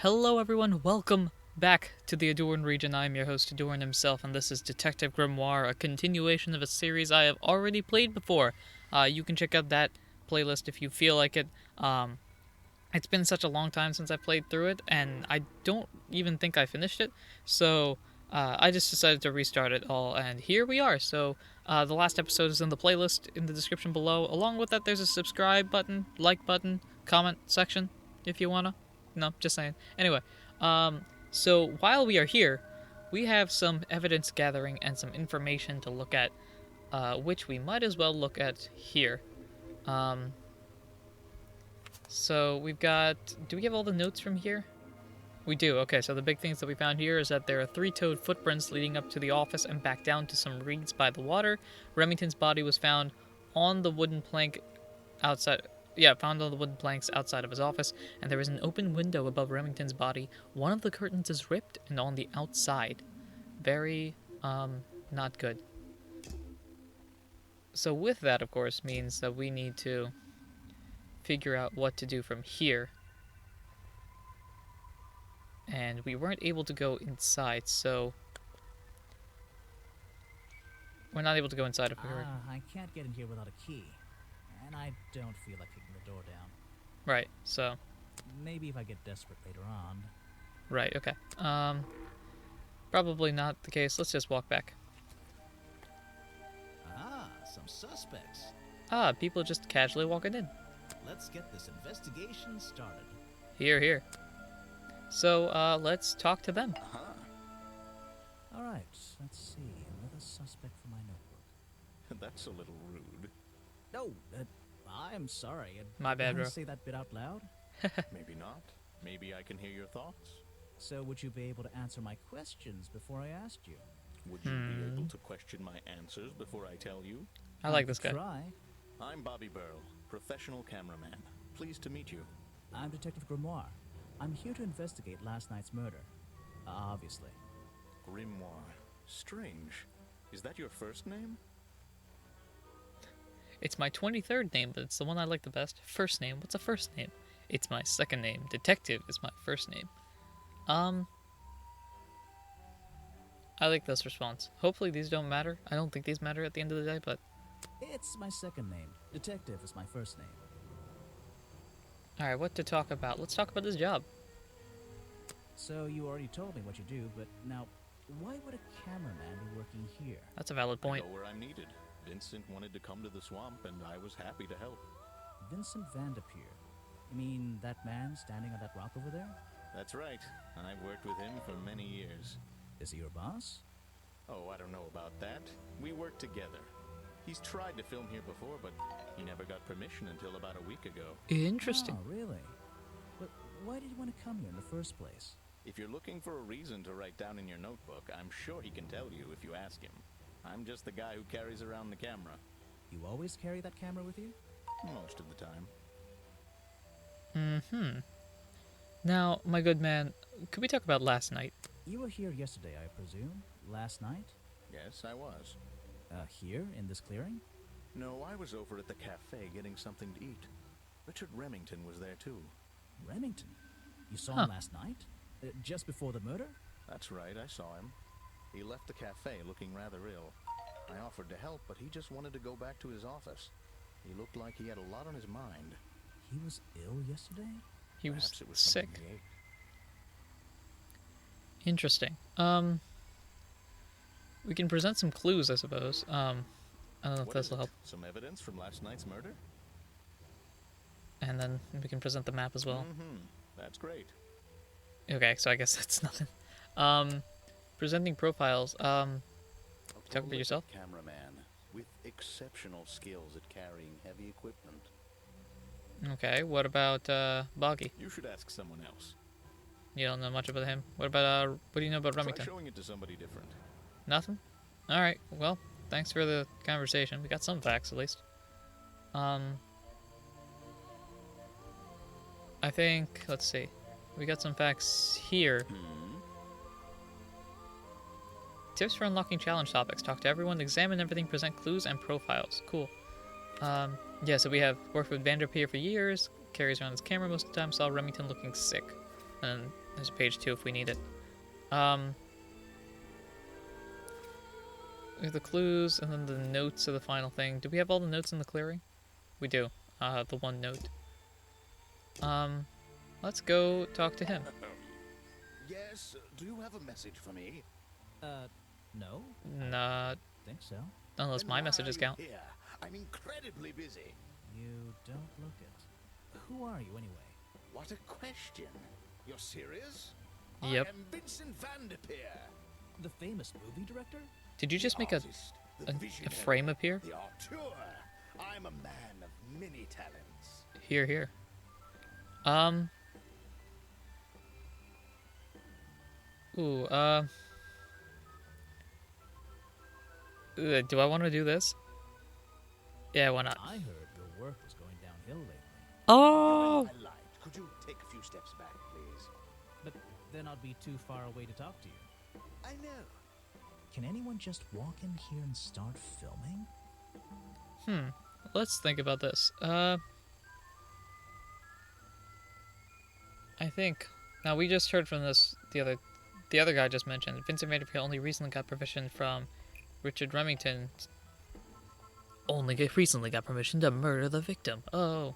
Hello everyone, welcome back to the Ahdurin region. I'm your host Ahdurin himself, and this is Detective Grimoire, a continuation of a series I have already played before. You can check out that playlist if you feel like it. It's been such a long time since I played through it, and I don't even think I finished it, so I just decided to restart it all, and here we are. So the last episode is in the playlist in the description below. Along with that, there's a subscribe button, like button, comment section if you wanna. No, just saying. Anyway, so while we are here, we have some evidence gathering and some information to look at, which we might as well look at here. Um, so we've got. Do we have all the notes from here? We do. Okay, so the big things that we found here is that there are three-toed footprints leading up to the office and back down to some reeds by the water. Remington's body was found on the wooden plank outside. Yeah, found on the wooden planks outside of his office, and there is an open window above Remington's body. One of the curtains is ripped and on the outside. Very, not good. So with that, of course, means that we need to figure out what to do from here. And we weren't able to go inside, so we're not able to go inside if we were. I can't get in here without a key. And I don't feel like kicking the door down. Right, so. Maybe if I get desperate later on. Right, okay. Probably not the case. Let's just walk back. Some suspects. People just casually walking in. Let's get this investigation started. Here, here. So, let's talk to them. Alright, let's see. Another suspect for my notebook. That's a little rude. No, I'm sorry. My bad, bro. Say that bit out loud? Maybe not. Maybe I can hear your thoughts. So would you be able to answer my questions before I asked you? Would you be able to question my answers before I tell you? I like this guy. Try. I'm Bobby Burl, professional cameraman. Pleased to meet you. I'm Detective Grimoire. I'm here to investigate last night's murder. Obviously. Grimoire. Strange. Is that your first name? It's my 23rd name, but it's the one I like the best. First name. What's a first name? It's my second name. Detective is my first name. I like this response. Hopefully these don't matter. I don't think these matter at the end of the day, but... It's my second name. Detective is my first name. Alright, what to talk about? Let's talk about this job. So you already told me what you do, but now, why would a cameraman be working here? That's a valid point. I go where I'm needed. Vincent wanted to come to the swamp, and I was happy to help. Vincent Vanderpeer. You mean that man standing on that rock over there? That's right. I've worked with him for many years. Is he your boss? Oh, I don't know about that. We work together. He's tried to film here before, but he never got permission until about a week ago. Interesting. Oh, really? But why did you want to come here in the first place? If you're looking for a reason to write down in your notebook, I'm sure he can tell you if you ask him. I'm just the guy who carries around the camera. You always carry that camera with you? Most of the time. Now, my good man, could we talk about last night? You were here yesterday, I presume? Last night? Yes, I was. Here, in this clearing? No, I was over at the cafe getting something to eat. Richard Remington was there too. Remington? You saw him last night? Just before the murder? That's right, I saw him. He left the cafe looking rather ill. I offered to help, but he just wanted to go back to his office. He looked like he had a lot on his mind. He was ill yesterday? He was Perhaps it was sick. something he ate. Interesting. We can present some clues, I suppose. I don't know if What this is will it? help. Some evidence from last night's murder? And then we can present the map as well. That's great. Okay, so I guess that's nothing. Presenting profiles. A Talk about yourself. cameraman with exceptional skills at carrying heavy equipment. Okay, what about, Boggy? You should ask someone else. You don't know much about him. What about, what do you know about Try Remington? showing it to somebody different. Nothing? Alright, well, thanks for the conversation. We got some facts, at least. I think, let's see. We got some facts here. Tips for unlocking challenge topics. Talk to everyone, examine everything, present clues, and profiles. Cool. Yeah, so we have worked with Vanderpeer for years, carries around his camera most of the time, saw Remington looking sick. And there's a page 2 if we need it. The clues and then the notes of the final thing. Do we have all the notes in the clearing? We do. The one note. Let's go talk to him. Yes, do you have a message for me? No? Nah, Think so? unless Then my why messages are you count. here? I'm incredibly busy. You don't look it. Who are you, anyway? What a question. You're serious? Yep. I am Vincent Van de Peer. The famous movie director? Did you just the make a artist, the a visionary, frame appear? The auteur. I'm a man of many talents. Here, here. Ooh, do I want to do this? Yeah, why not? I heard your work was going downhill lately. Oh! I lied. Could you take a few steps back, please? But then I'd be too far away to talk to you. I know. Can anyone just walk in here and start filming? Let's think about this. I think now we just heard from the other guy just mentioned. Vincent Van de Peer only recently got permission from Richard Remington. Recently got permission to murder the victim. Oh.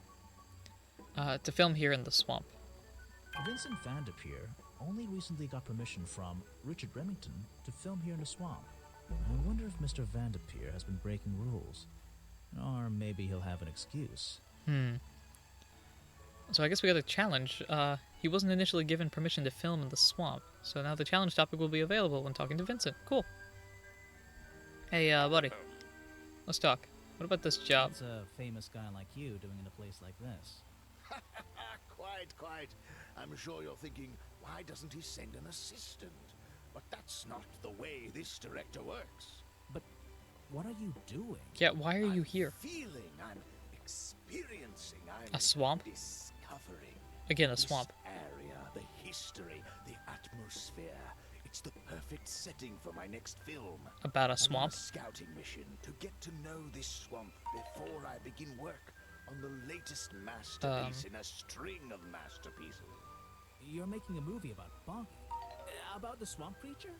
To film here in the swamp. Vincent Van de Peer only recently got permission from Richard Remington to film here in the swamp. I wonder if Mr. Van de Peer has been breaking rules. Or maybe he'll have an excuse. So I guess we got a challenge. He wasn't initially given permission to film in the swamp, so now the challenge topic will be available when talking to Vincent. Cool. Hey, buddy. Let's talk. What about this job? What's a famous guy like you doing in a place like this? Quite. I'm sure you're thinking, why doesn't he send an assistant? But that's not the way this director works. But what are you doing? Yeah, why are you here? I'm experiencing, I'm A swamp? discovering. Again, a This swamp. area, the history, the atmosphere. It's the perfect setting for my next film. About a I'm on swamp? scouting mission to get to know this swamp before I begin work on the latest masterpiece in a string of masterpieces. You're making a movie about Bonky. About the swamp creature?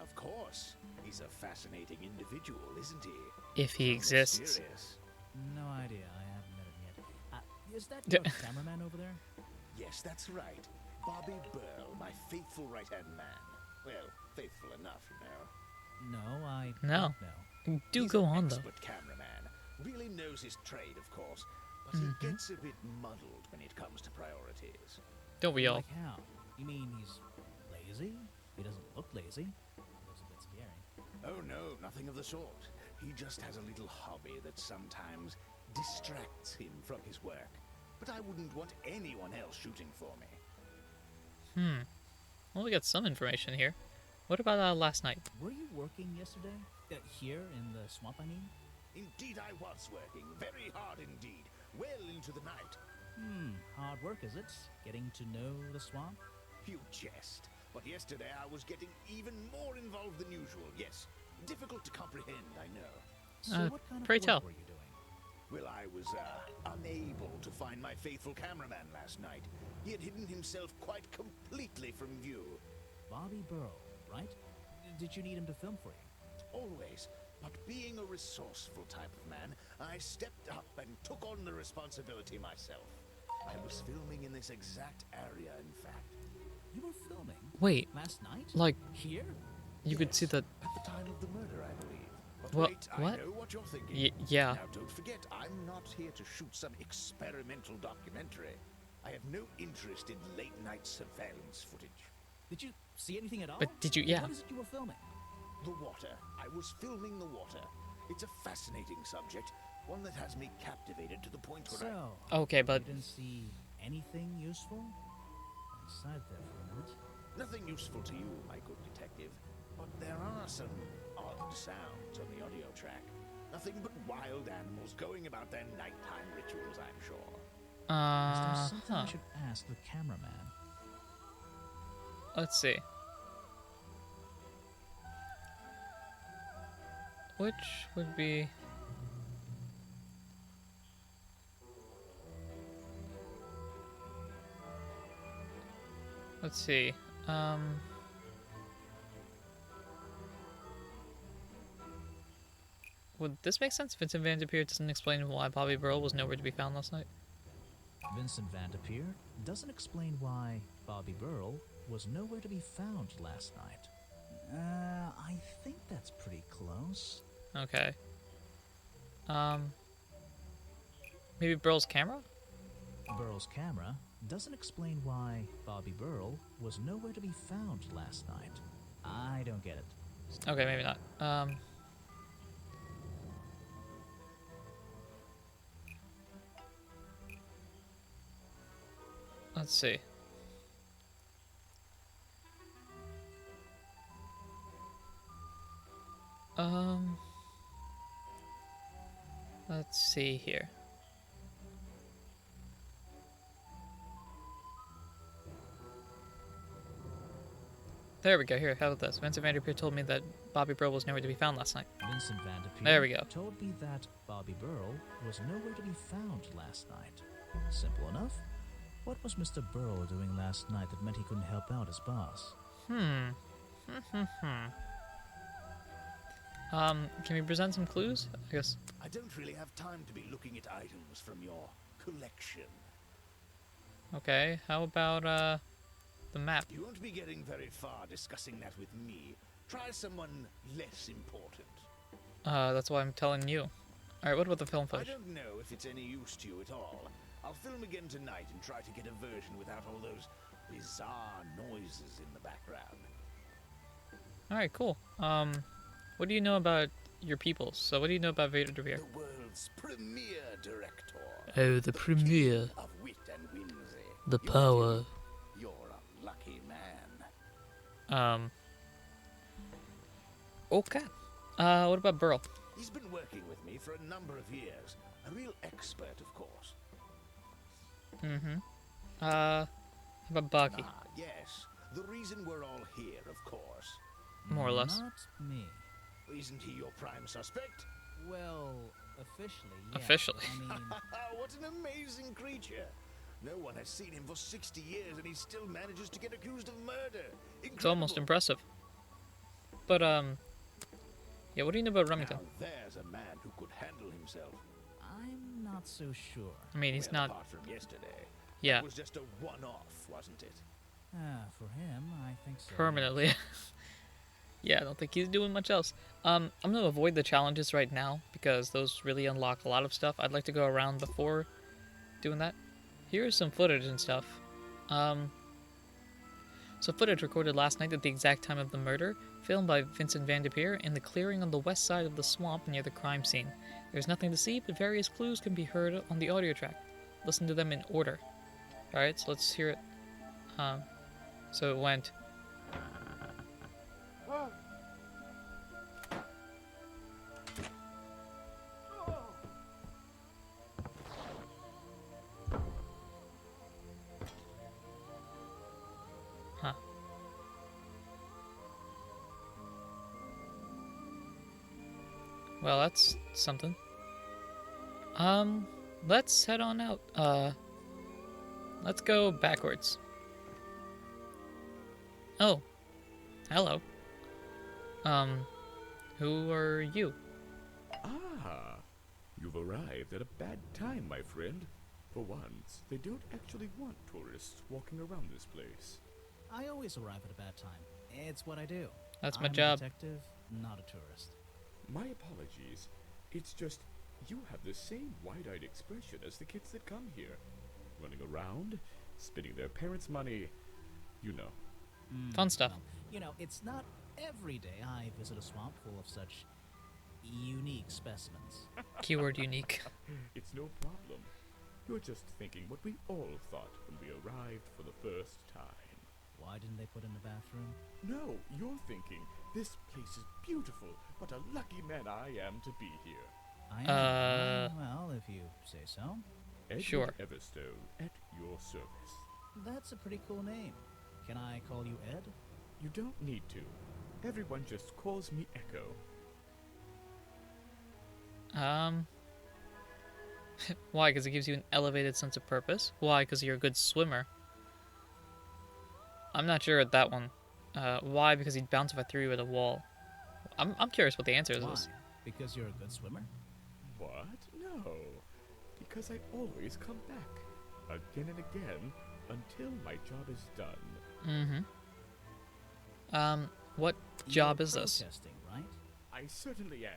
Of course. He's a fascinating individual, isn't he? If he So exists. mysterious. No idea. I haven't met him yet. Is that your cameraman over there? Yes, that's right. Bobby Burl, my faithful right-hand man. Well, faithful enough, you know. No, I No. don't know. Do He's go an on, though. expert cameraman. Really knows his trade, of course, but he gets a bit muddled when it comes to priorities. Don't we all? Like how? You mean he's lazy? He doesn't look lazy. Looks a bit scary. Oh no, nothing of the sort. He just has a little hobby that sometimes distracts him from his work. But I wouldn't want anyone else shooting for me. Well, we got some information here. What about last night? Were you working yesterday? Here in the swamp, I mean? Indeed, I was working very hard indeed, well into the night. Hard work, is it? Getting to know the swamp? You jest. But yesterday I was getting even more involved than usual. Yes, difficult to comprehend, I know. So what kind of pray work tell. were you doing? Well, I was unable to find my faithful cameraman last night. He had hidden himself quite completely from view. Bobby Burl, right? Did you need him to film for you? Always. But being a resourceful type of man, I stepped up and took on the responsibility myself. I was filming in this exact area, in fact. You were filming? Wait, Last night? like, Here? you could see Yes, the... at the time of the murder, I believe. But What- wait, what? I know what you're thinking. yeah. Now, don't forget, I'm not here to shoot some experimental documentary. I have no interest in late-night surveillance footage. Did you see anything at all? But did you- yeah. What is it you were filming? The water. I was filming the water. It's a fascinating subject, one that has me captivated to the point where So, Okay, but... you didn't see anything useful? Inside there for a minute. Nothing useful to you, my good detective, but there are some odd sounds on the audio track. Nothing but wild animals going about their nighttime rituals, I'm sure. Is there something I should ask the cameraman? Let's see. Which would be... Let's see. Um, would this make sense? Vincent Van De Peer doesn't explain why Bobby Burrow was nowhere to be found last night. Vincent Van De Peer doesn't explain why Bobby Burrell was nowhere to be found last night. I think that's pretty close. Okay. Um, maybe Burrow's camera? Burrell's camera doesn't explain why Bobby Burrell was nowhere to be found last night. I don't get it. Okay, maybe not. Let's see. Um, let's see here. There we go. Here, how about this? Vincent Van Der Peer told me that Bobby Burrow was nowhere to be found last night. Vincent Van De Peer There we go. told me that Bobby Burrell was nowhere to be found last night. Simple enough. What was Mr. Burrell doing last night that meant he couldn't help out his boss? Can we present some clues? I guess. I don't really have time to be looking at items from your collection. Okay, how about, the map? You won't be getting very far discussing that with me. Try someone less important. That's why I'm telling you. Alright, what about the film I footage? don't know if it's any use to you at all. I'll film again tonight and try to get a version without all those bizarre noises in the background. Alright, cool. What do you know about your peoples? So what do you know about Vader Devere? The world's premier director. Oh, the premiere. Of wit and whimsy. The power. You're a lucky man. Okay. What about Burl? He's been working with me for a number of years. A real expert, of course. How about Boggy? Ah, yes. The reason we're all here, of course. More or less. Not me. Isn't he your prime suspect? Well, officially, yeah. Officially. I mean, What an amazing creature. No one has seen him for 60 years and he still manages to get accused of murder. Incredible. It's almost impressive. But, yeah, what do you know about Remington? Now there's a man who could handle himself. I'm not so sure. I mean, he's Well, not... apart from yesterday. Yeah, It was just a one-off, wasn't it? For him, I think so. permanently. Yeah, I don't think he's doing much else. I'm gonna avoid the challenges right now, because those really unlock a lot of stuff. I'd like to go around before doing that. Here's some footage and stuff. So footage recorded last night at the exact time of the murder, filmed by Vincent Van De Peer in the clearing on the west side of the swamp near the crime scene. There's nothing to see, but various clues can be heard on the audio track. Listen to them in order. Alright, so let's hear it. So it went... Huh. Well, that's something. Let's head on out. Let's go backwards. Oh. Hello. Who are you? Ah, you've arrived at a bad time, my friend. For once, they don't actually want tourists walking around this place. I always arrive at a bad time. It's what I do. That's my I'm job. a detective, not a tourist. My apologies. It's just, you have the same wide-eyed expression as the kids that come here. Running around, spending their parents' money, you know. Fun stuff. Well, you know, it's not every day I visit a swamp full of such unique specimens. Keyword unique. It's no problem. You're just thinking what we all thought when we arrived for the first time. Why didn't they put in the bathroom? No, you're thinking, this place is beautiful. What a lucky man I am to be here. I am. Well, if you say so. Edward Sure. Everstone, at your service. That's a pretty cool name. Can I call you Ed? You don't need to. Everyone just calls me Echo. Why? Because it gives you an elevated sense of purpose? Why? Because you're a good swimmer? I'm not sure at that one. Why? Because he'd bounce if I threw you at a wall. I'm curious what the answer Why? is. Because you're a good swimmer? What? No. Because I always come back. Again and again. Until my job is done. What job is this? Protesting, right? I certainly am.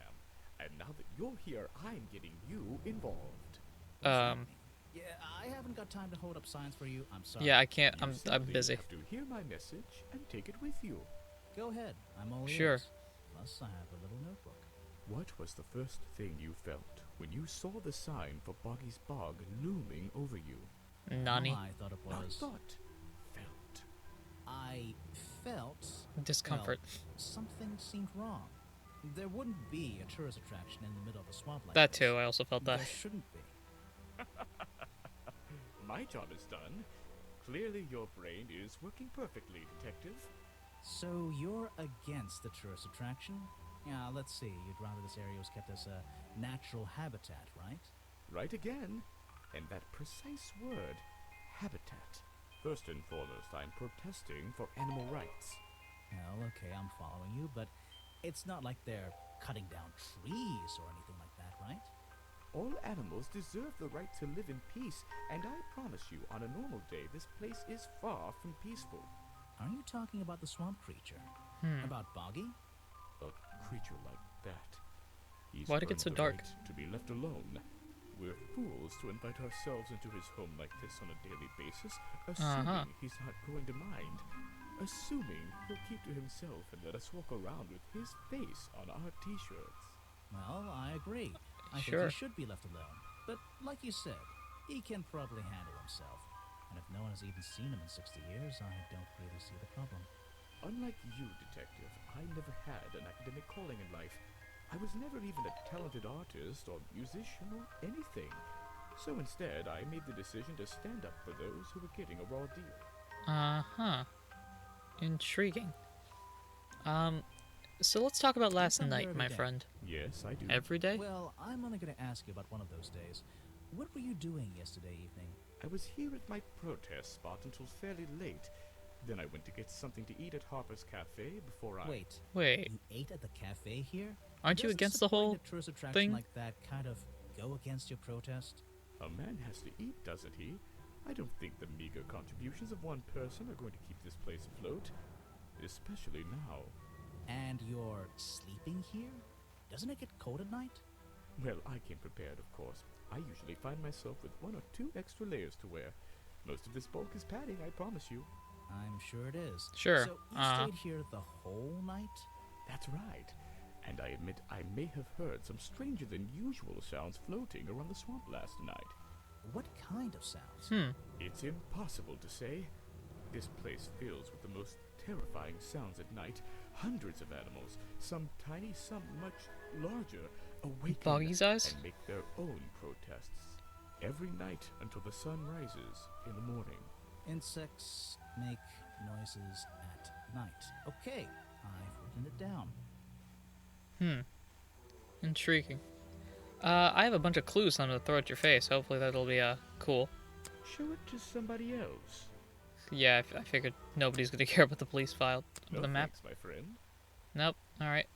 And now that you're here, I'm getting you involved. Yeah, I haven't got time to hold up signs for you. I'm sorry. Yeah, I can't. You I'm simply busy. have to hear my message and take it with you. Go ahead. I'm all Sure. ears. Plus, I have a little notebook. What was the first thing you felt when you saw the sign for Boggy's Bog looming over you? Nani. I thought it Not was... thought. Felt. I felt... Discomfort. Well, something seemed wrong. There wouldn't be a tourist attraction in the middle of a swamp like That this. too. I also felt that. There shouldn't be. My job is done. Clearly your brain is working perfectly, Detective. So you're against the tourist attraction? Yeah, let's see. You'd rather this area was kept as a natural habitat, right? Right again. And that precise word, habitat. First and foremost, I'm protesting for animal rights. Well, okay, I'm following you, but it's not like they're cutting down trees or anything like that, right? All animals deserve the right to live in peace, and I promise you, on a normal day, this place is far from peaceful. Are you talking about the swamp creature? About Boggy? A creature like that. He's Why'd it get earned so the dark? right to be left alone. We're fools to invite ourselves into his home like this on a daily basis, assuming he's not going to mind. Assuming he'll keep to himself and let us walk around with his face on our t-shirts. Well, I agree. I Sure. think he should be left alone. But like you said, he can probably handle himself. And if no one has even seen him in 60 years, I don't really see the problem. Unlike you, Detective, I never had an academic calling in life. I was never even a talented artist or musician or anything. So instead, I made the decision to stand up for those who were getting a raw deal. Intriguing. So let's talk about last come here night, every my day? friend. Yes, I do. Every day? Well, I'm only going to ask you about one of those days. What were you doing yesterday evening? I was here at my protest spot until fairly late. Then I went to get something to eat at Harper's Cafe before I... Wait. You ate at the cafe here? Aren't you Doesn't against the supporting whole a tourist attraction thing? like that kind of go against your protest? A man has to eat, doesn't he? I don't think the meager contributions of one person are going to keep this place afloat. Especially now. And you're sleeping here? Doesn't it get cold at night? Well, I came prepared, of course. I usually find myself with 1 or 2 extra layers to wear. Most of this bulk is padding, I promise you. I'm sure it is. Sure, So you stayed here the whole night? That's right. And I admit I may have heard some stranger than usual sounds floating around the swamp last night. What kind of sounds? It's impossible to say. This place fills with the most terrifying sounds at night. Hundreds of animals, some tiny, some much larger, awaken Boggy's eyes? and make their own protests. Every night until the sun rises in the morning. Insects make noises at night. Okay, I've written it down. Intriguing. I have a bunch of clues I'm gonna throw at your face. Hopefully that'll be cool. Show it to somebody else. Yeah, I figured nobody's gonna care about the police file. No The map? thanks, my friend. Nope. Alright.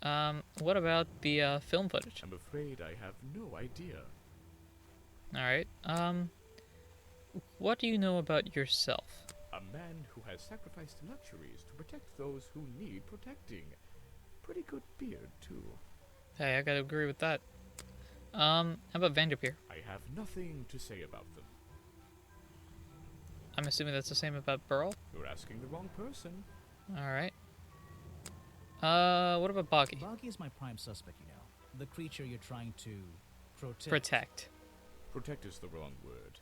What about the film footage? I'm afraid I have no idea. Alright. What do you know about yourself? A man who has sacrificed luxuries to protect those who need protecting. Pretty good beard, too. Hey, I gotta agree with that. How about Vanderpeer? I have nothing to say about them. I'm assuming that's the same about Burl? You're asking the wrong person. Alright. What about Boggy? Boggy is my prime suspect, you know. The creature you're trying to protect. Protect. Protect is the wrong word.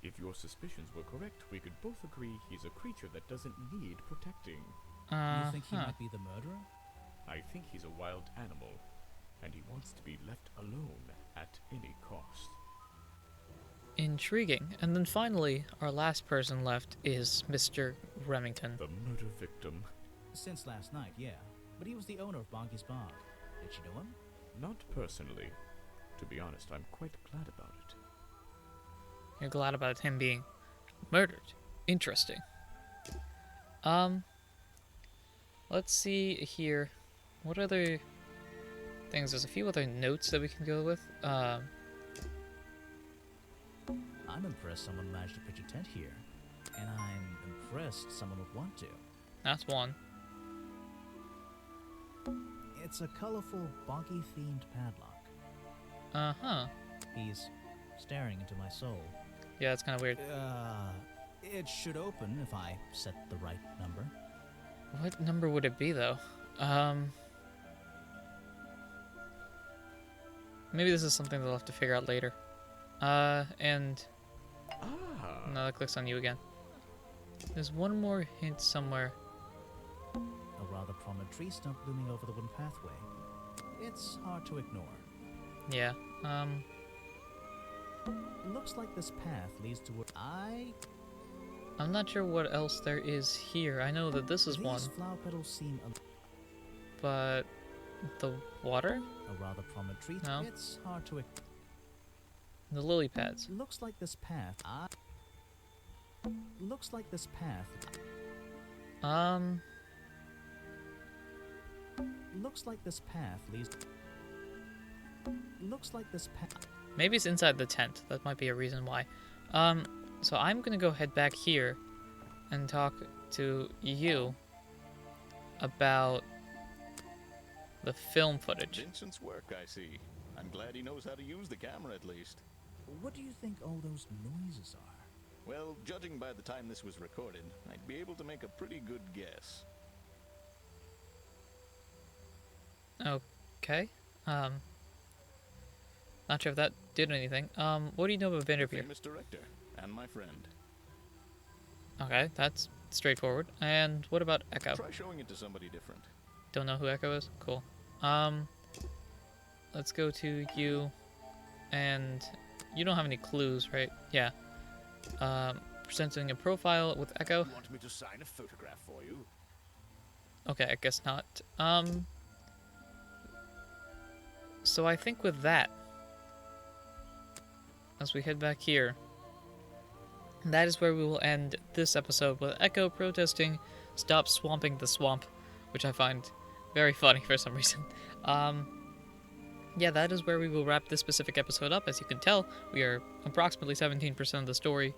If your suspicions were correct, we could both agree he's a creature that doesn't need protecting. You think he might be the murderer? I think he's a wild animal, and he wants to be left alone at any cost. Intriguing. And then finally, our last person left is Mr. Remington. The murder victim. Since last night, yeah. But he was the owner of Boggy's Bog. Did you know him? Not personally. To be honest, I'm quite glad about it. You're glad about him being murdered. Interesting. Um, let's see here. What other things? There's a few other notes that we can go with. I'm impressed someone managed to pitch a tent here. And I'm impressed someone would want to. That's one. It's a colorful, boggy-themed padlock. Uh-huh. He's staring into my soul. Yeah, it's kind of weird. It should open if I set the right number. What number would it be, though? Maybe this is something they'll have to figure out later. And... Ah. No, that clicks on you again. There's one more hint somewhere. A rather prominent tree stump looming over the wooden pathway. It's hard to ignore. Yeah, It looks like this path leads to where I'm not sure what else there is here. I know that this is one, These flower petals seem but... The water? a rather prominent tree. No. It's hard to ignore. The lily pads. Looks like this path. Looks like this path. Looks like this path leads. Looks like this path. Maybe it's inside the tent. That might be a reason why. So I'm gonna go head back here and talk to you about the film footage. Vincent's work, I see. I'm glad he knows how to use the camera at least. What do you think all those noises are? Well, judging by the time this was recorded, I'd be able to make a pretty good guess. Okay. Not sure if that did anything. What do you know about Vanderveer? Famous director, and my friend. Okay, that's straightforward. And what about Echo? Try showing it to somebody different. Don't know who Echo is? Cool. Let's go to you, and you don't have any clues, right? Yeah. Presenting a profile with Echo. You want me to sign a photograph for you? Okay, I guess not. So I think with that, as we head back here, that is where we will end this episode with Echo protesting, "Stop swamping the swamp," which I find very funny for some reason. Yeah, that is where we will wrap this specific episode up. As you can tell, we are approximately 17% of the story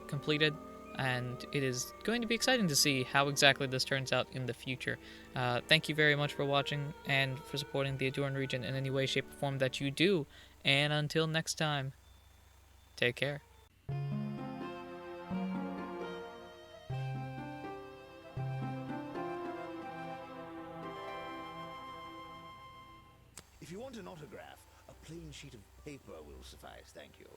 completed, and it is going to be exciting to see how exactly this turns out in the future. Thank you very much for watching and for supporting the Ahdurin region in any way, shape, or form that you do. And until next time, take care. If you want an autograph, a plain sheet of paper will suffice, thank you.